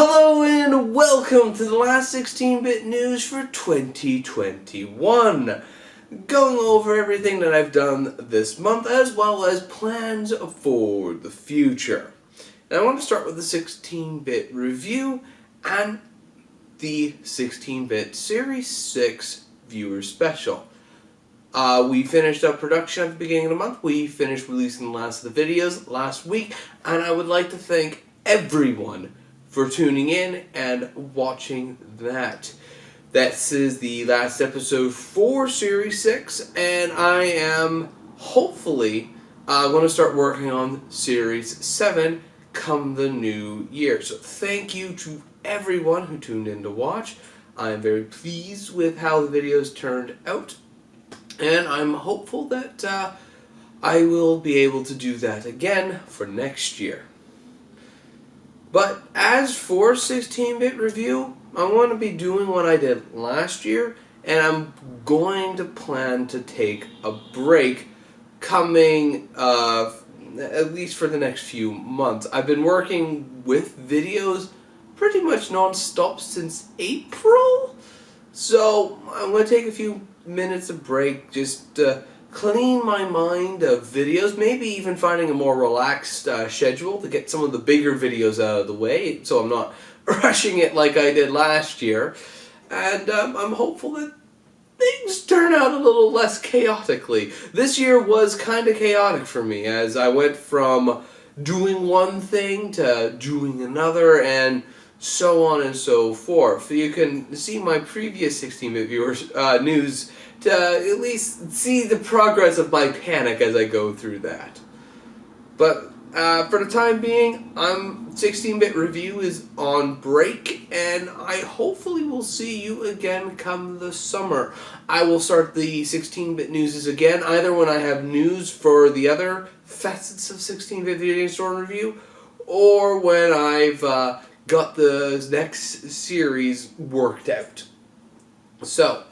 Hello and welcome to the last 16-bit news for 2021. Going over everything that I've done this month as well as plans for the future. And I want to start with the 16-bit review and the 16-bit Series 6 viewer special. We finished up production at the beginning of the month. We finished releasing the last of the videos last week, and I would like to thank everyone for tuning in and watching that. This is the last episode for Series 6, and I am hopefully going to start working on Series 7 come the new year. So thank you to everyone who tuned in to watch. I am very pleased with how the videos turned out, and I'm hopeful that I will be able to do that again for next year. But as for 16-bit review, I'm going to be doing what I did last year, and I'm going to plan to take a break coming at least for the next few months. I've been working with videos pretty much non-stop since April, so I'm going to take a few minutes of break just to clean my mind of videos, maybe even finding a more relaxed schedule to get some of the bigger videos out of the way so I'm not rushing it like I did last year. And I'm hopeful that things turn out a little less chaotically. This year was kind of chaotic for me as I went from doing one thing to doing another and so on and so forth. You can see my previous 16-bit viewers news to at least see the progress of my panic as I go through that. But for the time being, 16-bit review is on break, and I hopefully will see you again come the summer. I will start the 16-bit newses again, either when I have news for the other facets of 16-bit video game store review, or when I've got the next series worked out. So,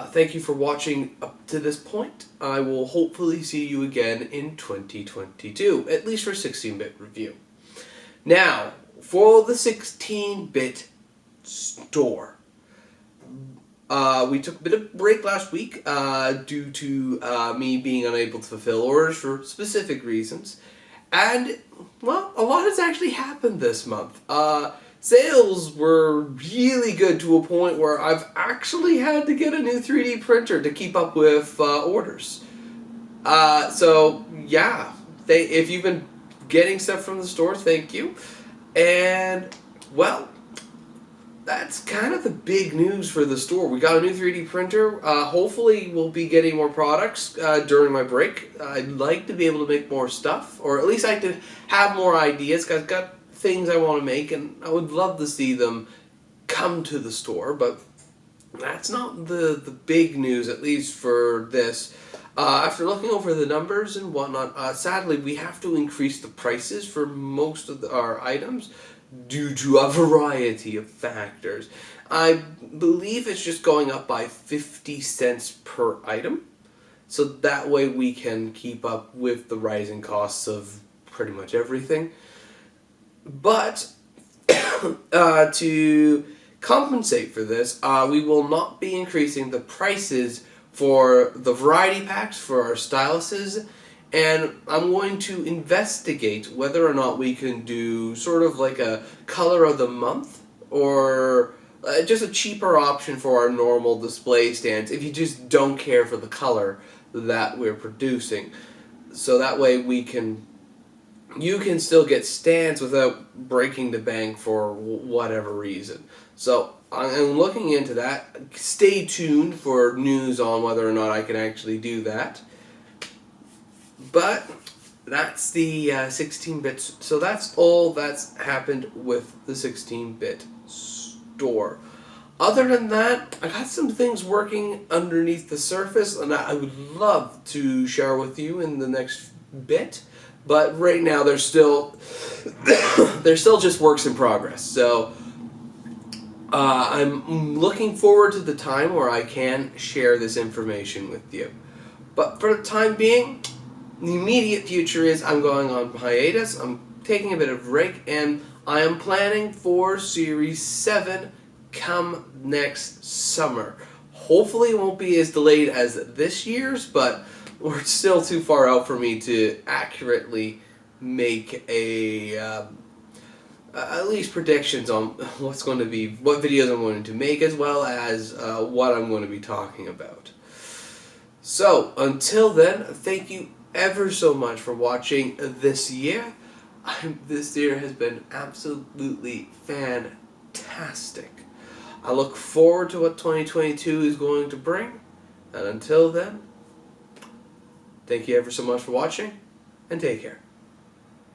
thank you for watching up to this point. I will hopefully see you again in 2022, at least for 16-bit review. Now, for the 16-bit store. We took a bit of break last week due to me being unable to fulfill orders for specific reasons. And, well, a lot has actually happened this month. Sales were really good to a point where I've actually had to get a new 3D printer to keep up with orders. So, yeah, if you've been getting stuff from the store, thank you. And, well, that's kind of the big news for the store. We got a new 3D printer. Hopefully we'll be getting more products during my break. I'd like to be able to make more stuff, or at least I like to have more ideas, because I've got things I want to make, and I would love to see them come to the store, but that's not the big news, at least for this. After looking over the numbers and whatnot, sadly we have to increase the prices for most of our items due to a variety of factors. I believe it's just going up by 50 cents per item, so that way we can keep up with the rising costs of pretty much everything. But to compensate for this, we will not be increasing the prices for the variety packs for our styluses, and I'm going to investigate whether or not we can do sort of like a color of the month, or just a cheaper option for our normal display stands if you just don't care for the color that we're producing. So that way you can still get stands without breaking the bank for whatever reason. So I'm looking into that. Stay tuned for news on whether or not I can actually do that. But that's the 16-bit. So that's all that's happened with the 16-bit store. Other than that, I got some things working underneath the surface, and I would love to share with you in the next bit. But right now they're still just works in progress. So I'm looking forward to the time where I can share this information with you. But for the time being, the immediate future is I'm going on hiatus. I'm taking a bit of a break, and I am planning for Series 7 come next summer. Hopefully it won't be as delayed as this year's, but we're still too far out for me to accurately make at least predictions on what videos I'm going to make, as well as what I'm going to be talking about. So, until then, thank you ever so much for watching this year. This year has been absolutely fantastic. I look forward to what 2022 is going to bring. And until then, thank you ever so much for watching, and take care.